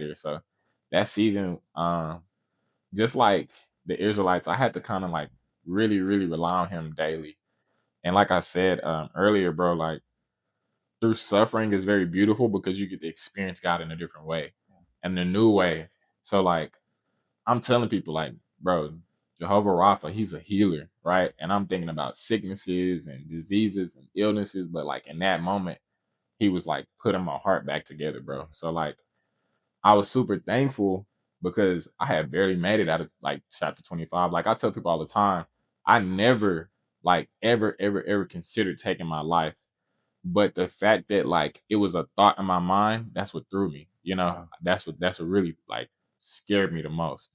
there. So that season, just like the Israelites, I had to kind of like really, really rely on him daily. And like I said earlier, bro, like through suffering is very beautiful because you get to experience God in a different way and a new way. So like I'm telling people like, bro, Jehovah Rapha, he's a healer, right? And I'm thinking about sicknesses and diseases and illnesses, but like in that moment, he was like putting my heart back together, bro. So like I was super thankful because I had barely made it out of like chapter 25. Like I tell people all the time, I never like ever considered taking my life. But the fact that like it was a thought in my mind, that's what threw me. You know, that's what really like scared me the most.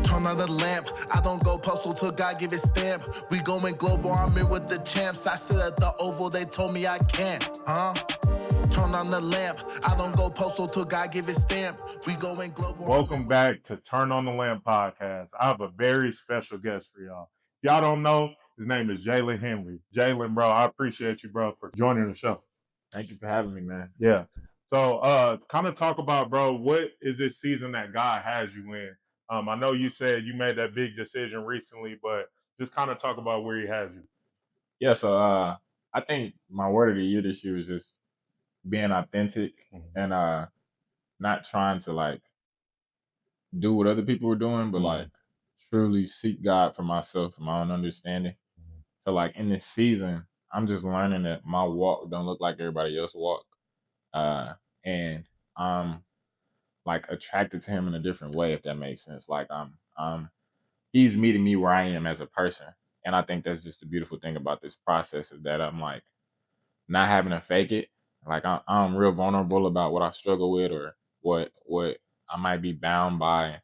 Turn on the lamp. I don't go postal till God give his stamp. We going global, I'm in with the champs. I sit at the Oval, they told me I can't. Turn on the lamp. I don't go postal till God give his stamp. We going global. Welcome back to Turn on the Lamp podcast. I have a very special guest for y'all. If y'all don't know, his name is Jalen Henry. Jalen, bro, I appreciate you, bro, for joining the show. Thank you for having me, man. Yeah. So kind of talk about, bro, what is this season that God has you in? I know you said you made that big decision recently, but just kind of talk about where he has you. Yeah, so I think my word of the year this year is just being authentic and not trying to like do what other people were doing, but like truly seek God for myself, for my own understanding. So like in this season, I'm just learning that my walk don't look like everybody else walk. Uh and I'm like attracted to him in a different way, if that makes sense. Like he's meeting me where I am as a person. And I think that's just the beautiful thing about this process is that I'm like not having to fake it. Like I'm real vulnerable about what I struggle with or what I might be bound by.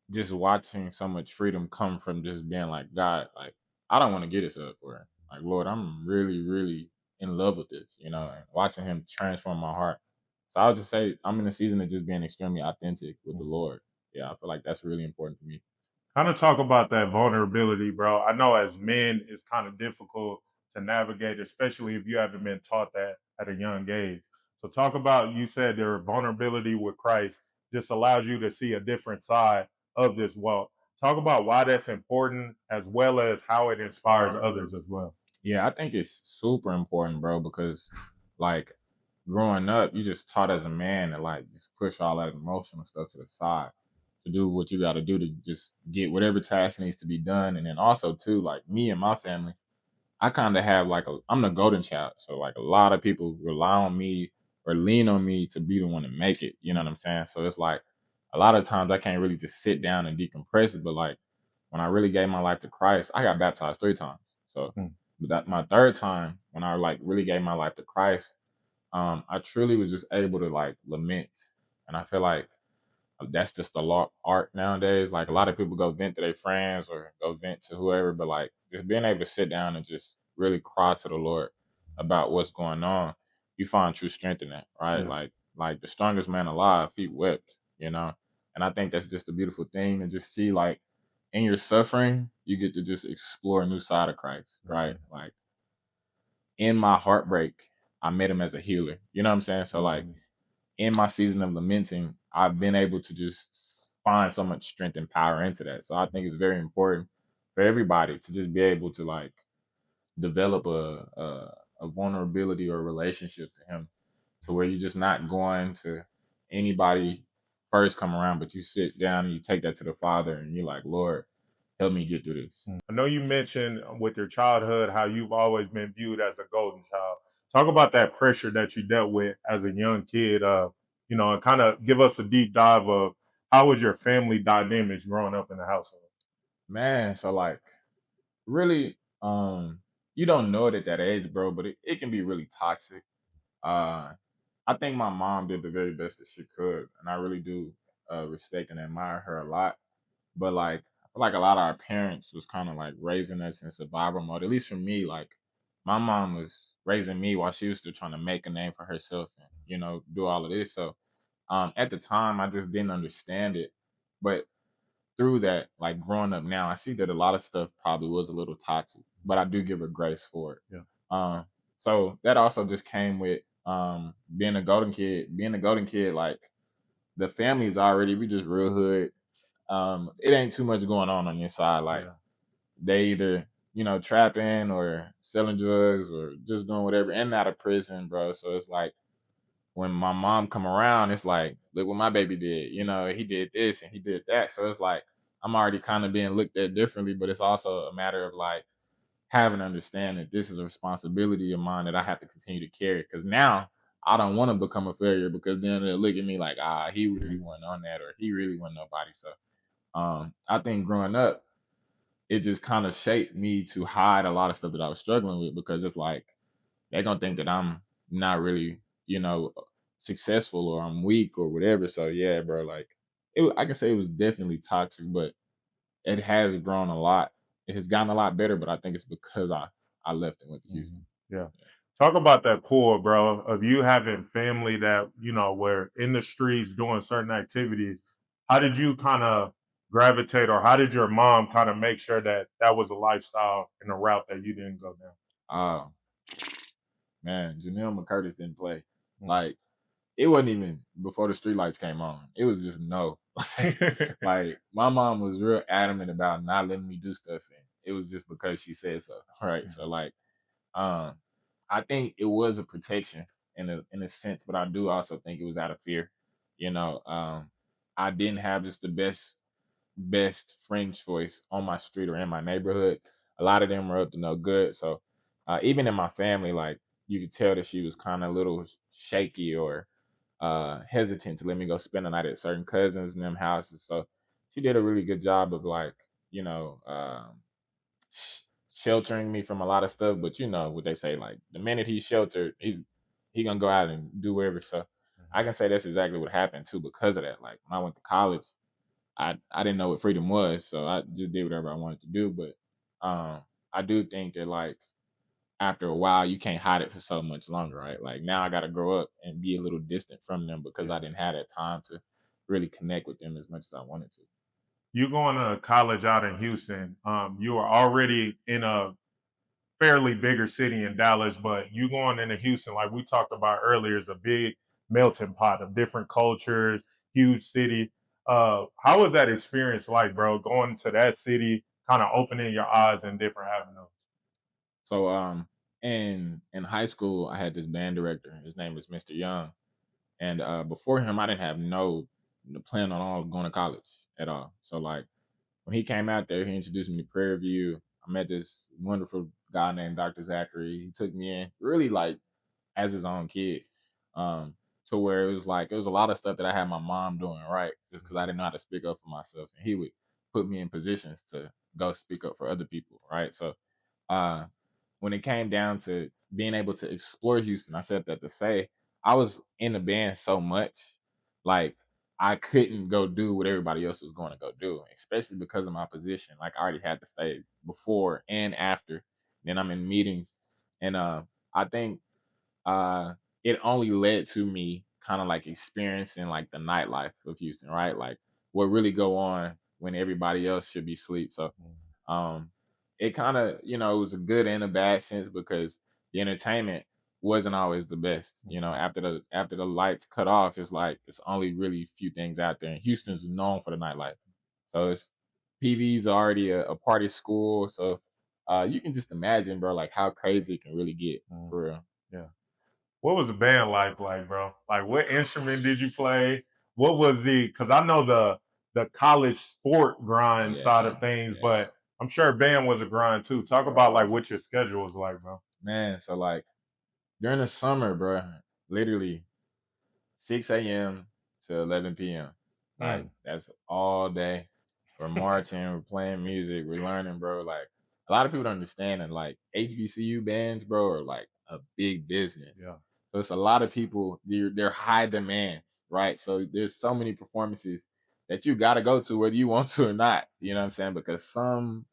Just watching so much freedom come from just being like, God, like I don't want to get this up for like Lord, I'm really, really in love with this, you know, and watching him transform my heart. So I'll just say I'm in a season of just being extremely authentic with the Lord. Yeah, I feel like that's really important for me. Kind of talk about that vulnerability, bro. I know as men, it's kind of difficult to navigate, especially if you haven't been taught that at a young age. So, talk about you said their vulnerability with Christ just allows you to see a different side of this walk. Talk about why that's important, as well as how it inspires others as well. Yeah, I think it's super important, bro, because like growing up, you just taught as a man to like just push all that emotional stuff to the side to do what you got to do to just get whatever task needs to be done. And then also too, like me and my family, I kind of have like I'm the golden child, so like a lot of people rely on me or lean on me to be the one to make it. You know what I'm saying? So it's like a lot of times I can't really just sit down and decompress it, but like when I really gave my life to Christ, I got baptized 3 times. So that my third time when I like really gave my life to Christ, I truly was just able to like lament, and I feel like that's just the law art nowadays. Like a lot of people go vent to their friends or go vent to whoever, but like just being able to sit down and just really cry to the Lord about what's going on, you find true strength in that, right? Yeah. Like the strongest man alive, he wept, you know. And I think that's just a beautiful thing to just see like in your suffering, you get to just explore a new side of Christ, right? Like in my heartbreak, I met him as a healer. You know what I'm saying? So like in my season of lamenting, I've been able to just find so much strength and power into that. So I think it's very important for everybody to just be able to like develop a vulnerability or a relationship to him to where you're just not going to anybody first come around, but you sit down and you take that to the Father and you're like, Lord, help me get through this. I know you mentioned with your childhood how you've always been viewed as a golden child. Talk about that pressure that you dealt with as a young kid, and kind of give us a deep dive of how was your family dynamics growing up in the household? Man, so like really, you don't know it at that age, bro, but it can be really toxic. Uh I think my mom did the very best that she could, and I really do respect and admire her a lot. But like, I feel like a lot of our parents was kind of like raising us in survival mode. At least for me, like my mom was raising me while she was still trying to make a name for herself and do all of this. So at the time, I just didn't understand it. But through that, like growing up now, I see that a lot of stuff probably was a little toxic, but I do give her grace for it. Yeah. So that also just came with being a golden kid. Being a golden kid, like the family's already we just real hood. It ain't too much going on this side. Like Yeah. they either trapping or selling drugs or just doing whatever, and out of prison, bro. So it's like when my mom come around, it's like, look what my baby did. He did this and he did that. So it's like I'm already kind of being looked at differently, but it's also a matter of like having to understand that this is a responsibility of mine that I have to continue to carry. Because now I don't want to become a failure because then they'll look at me like, he really wasn't on that or he really wasn't nobody. So I think growing up, it just kind of shaped me to hide a lot of stuff that I was struggling with because it's like they're gonna think that I'm not really, successful or I'm weak or whatever. So yeah, bro, like I can say it was definitely toxic, but it has grown a lot. It has gotten a lot better, but I think it's because I left and went to Houston. Yeah. Talk about that core, bro, of you having family that, were in the streets doing certain activities. How did you kind of gravitate, or how did your mom kind of make sure that that was a lifestyle and a route that you didn't go Uh man, Janelle McCurtis didn't play. down? Like it wasn't even before the streetlights came on. It was just no. Like my mom was real adamant about not letting me do stuff, and it was just because she said so. Right. So like, um, I think it was a protection in a sense, but I do also think it was out of fear. I didn't have just the best friend choice on my street or in my neighborhood. A lot of them were up to no good. So even in my family, like you could tell that she was kind of a little shaky or hesitant to let me go spend the night at certain cousins and them houses. So she did a really good job of like, you know, sheltering me from a lot of stuff. But you know what they say, like the minute he's sheltered, he gonna go out and do whatever. So I can say that's exactly what happened too because of that. Like when I went to college, I didn't know what freedom was, so I just did whatever I wanted to do. But I do think that like after a while you can't hide it for so much longer, right? Like now I got to grow up and be a little distant from them because Yeah. I didn't have that time to really connect with them as much as I wanted to. You going to college out in Houston, you are already in a fairly bigger city in Dallas, but you going into Houston, like we talked about earlier, is a big melting pot of different cultures, huge city. How was that experience like, bro? Going to that city, kind of opening your eyes in different avenues. So in high school I had this band director. His name was Mr. Young, and before him I didn't have no plan on all going to college at all. So like when he came out there, he introduced me to Prairie View. I met this wonderful guy named Dr. Zachary. He took me in really like as his own kid. Um, to where it was a lot of stuff that I had my mom doing right, just because I didn't know how to speak up for myself, and he would put me in positions to go speak up for other people, right? So uh, when it came down to being able to explore Houston, I said that to say I was in the band so much, like I couldn't go do what everybody else was going to go do, especially because of my position. Like I already had to stay before and after. Then I'm in meetings, and I think uh it only led to me kind of like experiencing like the nightlife of Houston, right? Like what really go on when everybody else should be asleep. So um it kind of, it was a good and a bad sense because the entertainment wasn't always the best. After the lights cut off, it's like it's only really few things out there. And Houston's known for the nightlife. So it's PV's already a party school. So you can just imagine, bro, like how crazy it can really get for real. Yeah. What was the band like, bro? Like, what instrument did you play? What was because I know the college sport grind side Yeah, of things, yeah. but I'm sure band was a grind too. Talk about like what your schedule was like, bro. Man, so like during the summer, bro, literally 6 a.m. to 11 p.m. Like Mm, that's all day. We're marching, we're playing music, we're learning, bro. Like a lot of people don't understand that like HBCU bands, bro, are like a big business. yeah. So it's a lot of people, they're high demands, right? So there's so many performances that you gotta go to whether you want to or not. You know what I'm saying? Because some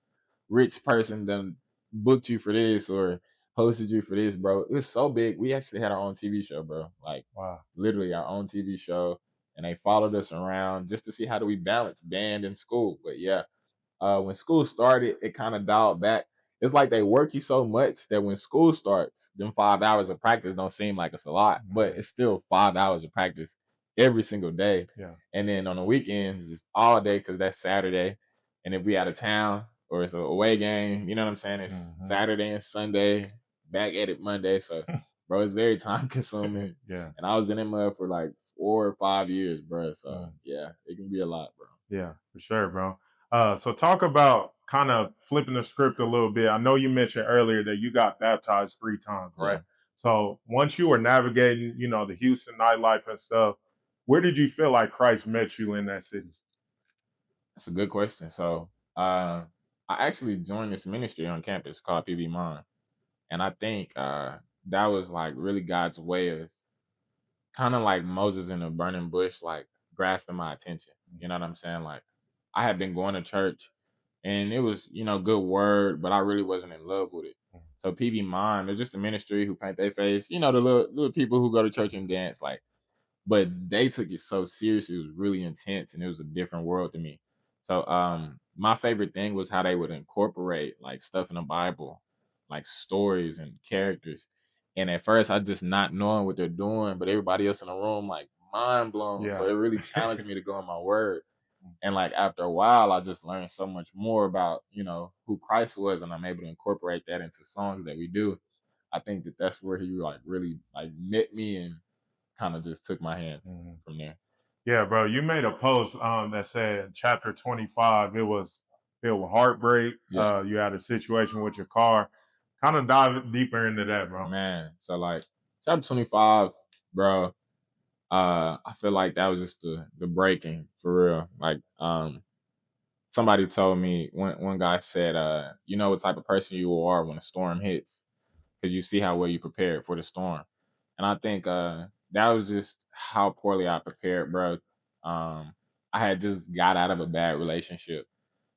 rich person done booked you for this or hosted you for this, bro. It was so big. We actually had our own TV show, bro. Like Wow. literally our own TV show. And they followed us around just to see how do we balance band and school. But yeah, when school started, it kind of dialed back. It's like they work you so much that when school starts, them 5 hours of practice don't seem like it's a lot, but Yeah. it's still 5 hours of practice every single day. Yeah. And then on the weekends, it's all day because that's Saturday. And if we out of town or it's an away game, you know what I'm saying? It's Saturday and Sunday, back at it Monday. So, bro, it's very time consuming. Yeah. And I was in that mud for like 4 or 5 years, bro. So, yeah, it can be a lot, bro. Yeah, for sure, bro. So talk about kind of flipping the script a little bit. I know you mentioned earlier that you got baptized 3 times, right? Yeah. So once you were navigating, the Houston nightlife and stuff, where did you feel like Christ met you in that city? That's a good question. So, I actually joined this ministry on campus called PV Mon. And I think that was like really God's way of kind of like Moses in a burning bush, like grasping my attention. You know what I'm saying? Like I had been going to church and it was, good word, but I really wasn't in love with it. So PV Mime, they're just a ministry who paint their face, the little people who go to church and dance, like, but they took it so serious. It was really intense and it was a different world to me. So my favorite thing was how they would incorporate like stuff in the Bible, like stories and characters. And at first I just not knowing what they're doing, but everybody else in the room like mind blown. So Yeah. it really challenged me to go on my word. And like after a while I just learned so much more about, who Christ was, and I'm able to incorporate that into songs that we do. I think that that's where he like really like met me and kind of just took my hand from there. Yeah, bro. You made a post that said chapter 25, it was filled with heartbreak. Yeah. You had a situation with your car. Kind of dive deeper into that, bro. Man, so like chapter 25, bro, I feel like that was just the breaking for real. Like somebody told me, one guy said, you know what type of person you are when a storm hits, because you see how well you prepared for the storm. And I think that was just how poorly I prepared, bro. I had just got out of a bad relationship.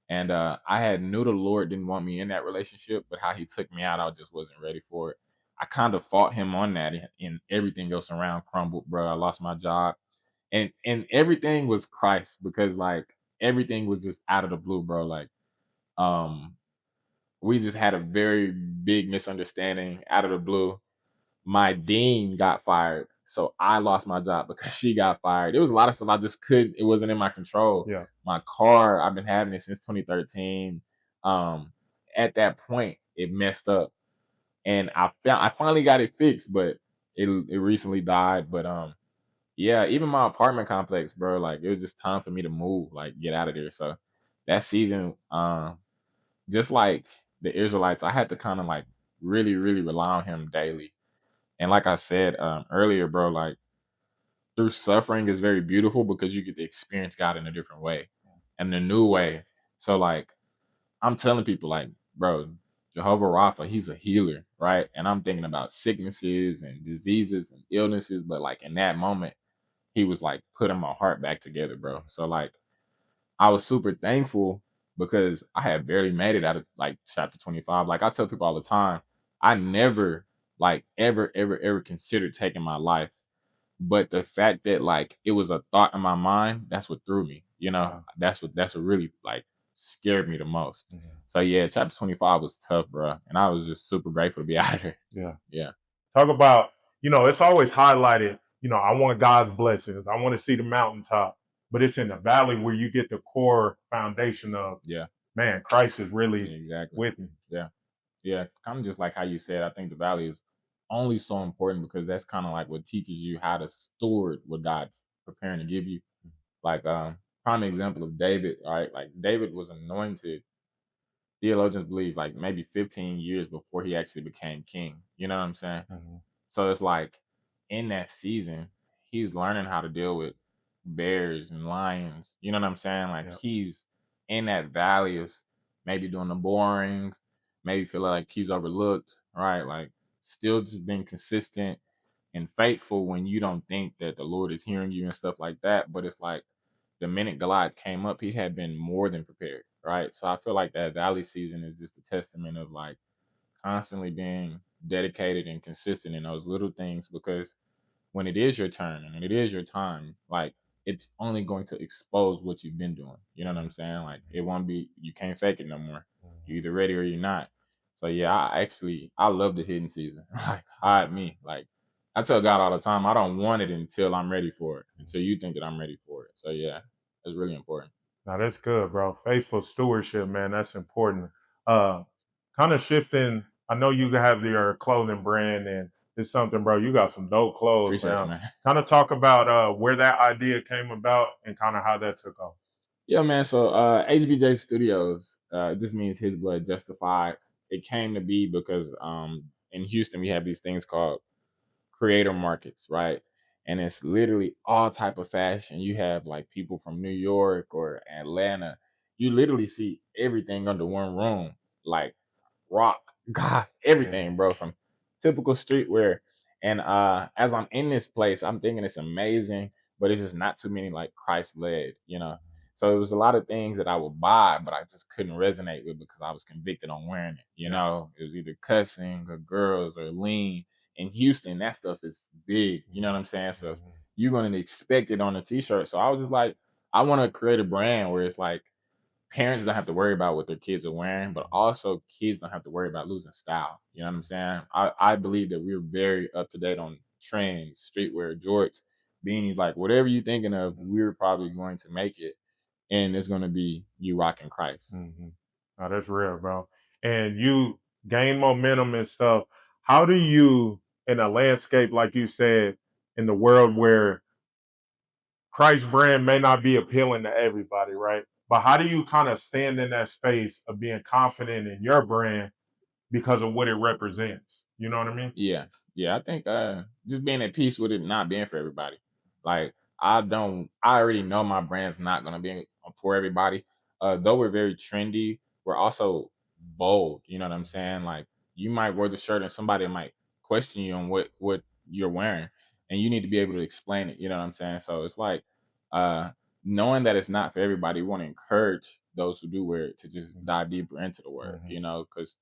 And I had knew the Lord didn't want me in that relationship, but how he took me out, I just wasn't ready for it. I kind of fought him on that, and everything else around crumbled, bro. I lost my job, and everything was Christ, because like everything was just out of the blue, bro. Like um, we just had a very big misunderstanding out of the blue. My dean got fired, so I lost my job because she got fired. It was a lot of stuff I just couldn't. It wasn't in my control. Yeah. My car, I've been having it since 2013. At that point, it messed up, and I finally got it fixed, but it recently died. But yeah, even my apartment complex, bro. Like it was just time for me to move, like get out of there. So that season, just like the Israelites, I had to kind of like really, really rely on him daily. And like I said earlier, bro, like through suffering is very beautiful because you get to experience God in a different way and a new way. So like I'm telling people like, bro, Jehovah Rapha, he's a healer, right? And I'm thinking about sicknesses and diseases and illnesses, but like in that moment, he was like putting my heart back together, bro. So like I was super thankful because I had barely made it out of like chapter 25. Like I tell people all the time, I never like ever considered taking my life. But the fact that like it was a thought in my mind, that's what threw me. That's what really like scared me the most. So yeah, chapter 25 was tough, bro. And I was just super grateful to be out of there. Yeah. Yeah. Talk about, it's always highlighted, I want God's blessings. I want to see the mountaintop, but it's in the valley where you get the core foundation of, Yeah. man, Christ is really Exactly. with me. Yeah. Yeah. Kind of just like how you said, I think the valley is only so important because that's kind of like what teaches you how to steward what God's preparing to give you. Like prime example of David, right? Like David was anointed, theologians believe, like maybe 15 years before he actually became king. You know what I'm saying? So it's like in that season, he's learning how to deal with bears and lions. You know what I'm saying? Like Yep. he's in that valley of maybe doing the boring, maybe feel like he's overlooked, right? Like still just being consistent and faithful when you don't think that the Lord is hearing you and stuff like that. But it's like the minute Goliath came up, he had been more than prepared, right? So I feel like that valley season is just a testament of like constantly being dedicated and consistent in those little things, because when it is your turn and when it is your time, like it's only going to expose what you've been doing. You know what I'm saying? Like it won't be, you can't fake it no more. You're either ready or you're not. So yeah, I love the hidden season. Like hide me. Like I tell God all the time, I don't want it until I'm ready for it, until you think that I'm ready for it. So yeah, it's really important. Now that's good, bro. Faithful stewardship, man. That's important. Uh, Kind of shifting. I know you have your clothing brand, and it's something, bro. You got some dope clothes, Appreciate it, man. man. Kind of talk about where that idea came about and kind of how that took off. Yeah, man. So HBJ Studios, it just means His Blood Justified. It came to be because in Houston we have these things called creator markets, right? And it's literally all type of fashion. You have like people from New York or Atlanta. You literally see everything under one room, like rock, goth, Yeah. everything, bro, from typical streetwear. And as I'm in this place, I'm thinking it's amazing, but it's just not too many like Christ led, you know. So it was a lot of things that I would buy, but I just couldn't resonate with because I was convicted on wearing it. You Yeah. know, it was either cussing or girls or lean. In Houston, that stuff is big. You know what I'm saying? So Mhm. you're gonna expect it on a t-shirt. So I was just like, I want to create a brand where it's like parents don't have to worry about what their kids are wearing, but also kids don't have to worry about losing style. You know what I'm saying? I believe that we're very up to date on trends, streetwear, jorts, beanies, like whatever you're thinking of, we're probably going to make it. And it's going to be you rocking Christ. Mm-hmm. Oh, that's real, bro. And you gain momentum and stuff. How do you, in a landscape like you said, in the world where Christ's brand may not be appealing to everybody, right? But how do you kind of stand in that space of being confident in your brand because of what it represents? You know what I mean? Yeah, yeah. I think just being at peace with it not being for everybody. Like I already know my brand's not gonna be for everybody. Though we're very trendy, we're also bold. You know what I'm saying? Like you might wear the shirt and somebody might question you on what you're wearing, and you need to be able to explain it. You know what I'm saying? So it's like uh knowing that it's not for everybody. We want to encourage those who do wear it to just dive deeper into the word. Mm-hmm. You know, because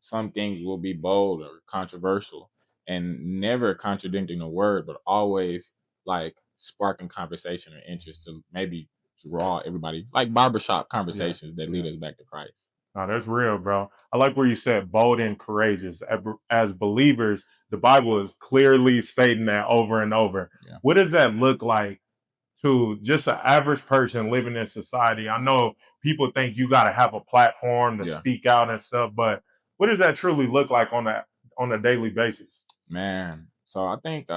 some things will be bold or controversial and never contradicting the word, but always like sparking conversation or interest to maybe draw everybody like barbershop Yeah, conversations that lead yeah. us back to Christ. No, that's real, bro. I like where you said bold and courageous. As believers, the Bible is clearly stating that over and over. Yeah. What does that look like to just an average person living in society? I know people think you got to have a platform to Yeah. speak out and stuff, but what does that truly look like on a daily basis? Man. So I think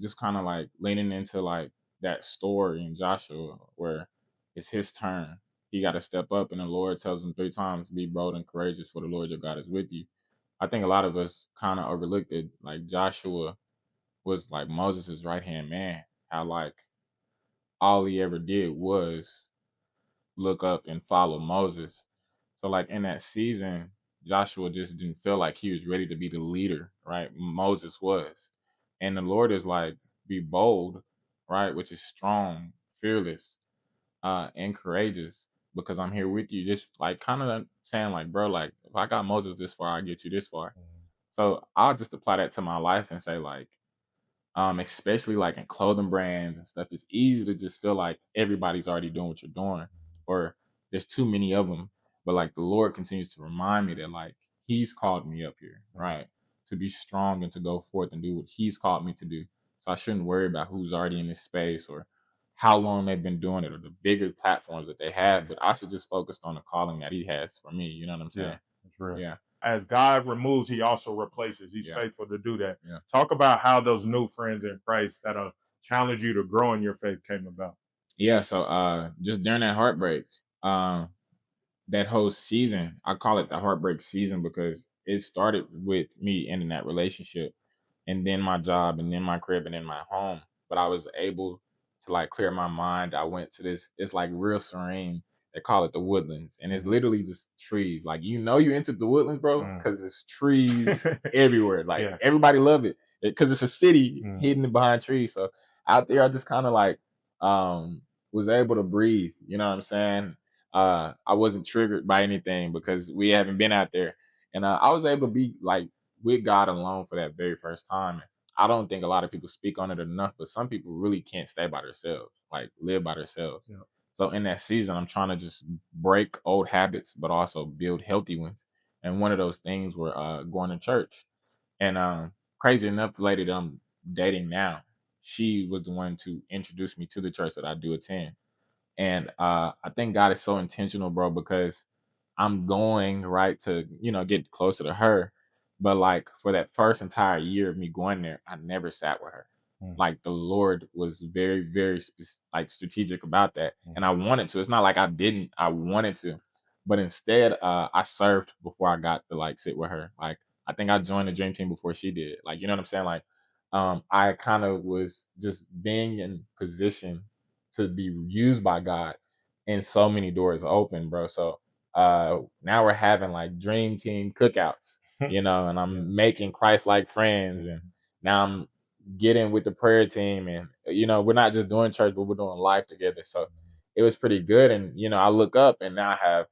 just kind of like leaning into like that story in Joshua where it's his turn. He got to step up and the Lord tells him 3 times, be bold and courageous for the Lord your God is with you. I think a lot of us kind of overlooked it. Like Joshua was like Moses' right hand man. How like all he ever did was look up and follow Moses. So like in that season, Joshua just didn't feel like he was ready to be the leader, right? Moses was. And the Lord is like, be bold, right? Which is strong, fearless, and courageous because I'm here with you. Just like kind of saying like, bro, like if I got Moses this far, I get you this far. So I'll just apply that to my life and say like, especially like in clothing brands and stuff, it's easy to just feel like everybody's already doing what you're doing, or there's too many of them. But like the Lord continues to remind me that like He's called me up here, right, to be strong and to go forth and do what He's called me to do. So I shouldn't worry about who's already in this space or how long they've been doing it or the bigger platforms that they have. But I should just focus on the calling that He has for me. You know what I'm Yeah, saying? that's real. Yeah, As God removes, He also replaces. He's yeah, faithful to do that. yeah. Talk about how those new friends in Christ that'll challenge you to grow in your faith came about. Yeah, so just during that heartbreak, um that whole season, I call it the heartbreak season because it started with me ending that relationship and then my job and then my crib and then my home. But I was able to like clear my mind. I went to this, it's like real serene. They call it the woodlands. And it's literally just trees. Like you know you entered the woodlands, bro, Mm. because it's trees everywhere. Like Yeah. everybody love it. Because it's a city Mm. hidden behind trees. So out there I just kind of like um was able to breathe. You know what I'm saying? I wasn't triggered by anything because we haven't been out there. And I was able to be like with God alone for that very first time. I don't think a lot of people speak on it enough, but some people really can't stay by themselves, like live by themselves. Yeah. So in that season, I'm trying to just break old habits, but also build healthy ones. And one of those things were going to church. And crazy enough, the lady that I'm dating now, she was the one to introduce me to the church that I do attend. And I think God is so intentional, bro, because I'm going right to, get closer to her. But like for that first entire year of me going there, I never sat with her. Like the Lord was very, very like strategic about that. And I wanted to. It's not like I didn't, I wanted to. But instead, I served before I got to like sit with her. Like I think I joined the dream team before she did. Like, you know what I'm saying? Like I kind of was just being in position to be used by God, and so many doors open, bro. So now we're having like dream team cookouts, and I'm making Christ like friends, and now I'm getting with the prayer team, and we're not just doing church, but we're doing life together. So it was pretty good, and I look up and now I have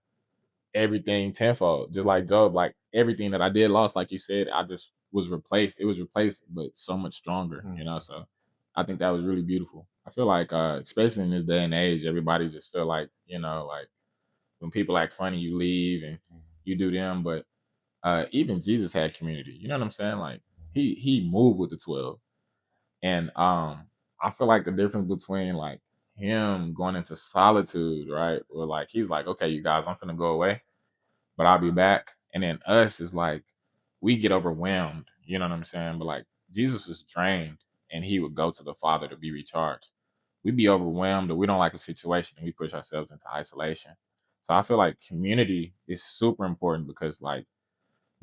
everything tenfold, just like Job. Like everything that I did lost, like you said, I just was replaced. It was replaced, but so much stronger, So I think that was really beautiful. I feel like, especially in this day and age, everybody just feel like, like when people act funny, you leave and you do them. But even Jesus had community. You know what I'm saying? Like he moved with the 12, and I feel like the difference between like him going into solitude, right, or like he's like, okay, you guys, I'm finna go away, but I'll be back. And then us is like we get overwhelmed, you know what I'm saying? But like Jesus was drained and he would go to the Father to be recharged. We'd be overwhelmed or we don't like a situation and we push ourselves into isolation. So I feel like community is super important because like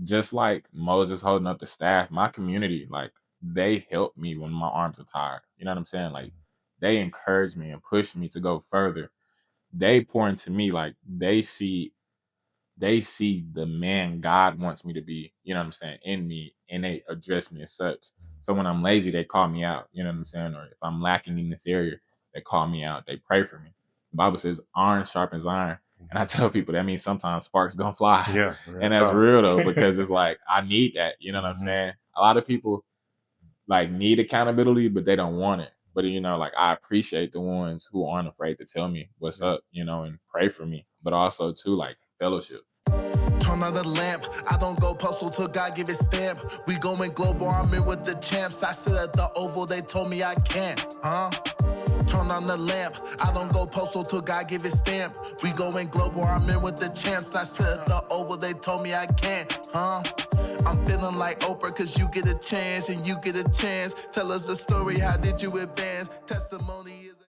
just like Moses holding up the staff, my community, like they help me when my arms are tired. You know what I'm saying? Like they encourage me and push me to go further. They pour into me, like they see the man God wants me to be, you know what I'm saying, in me, and they address me as such. So when I'm lazy, they call me out, you know what I'm saying? Or if I'm lacking in this area, they call me out. They pray for me. The Bible says iron sharpens iron. And I tell people that means sometimes sparks gonna fly. Yeah. And that's real though, because it's like I need that, you know what I'm saying? A lot of people like need accountability, but they don't want it. But like I appreciate the ones who aren't afraid to tell me what's up, and pray for me. But also too like fellowship. Turn on the lamp, I don't go postal till God give it stamp. We going global, I'm in with the champs. I sit at the Oval, they told me I can't, Turn on the lamp, I don't go postal till God give it stamp. We going global, I'm in with the champs. I sit at the Oval, they told me I can't, I'm feeling like Oprah, cause you get a chance and you get a chance. Tell us a story, how did you advance? Testimony.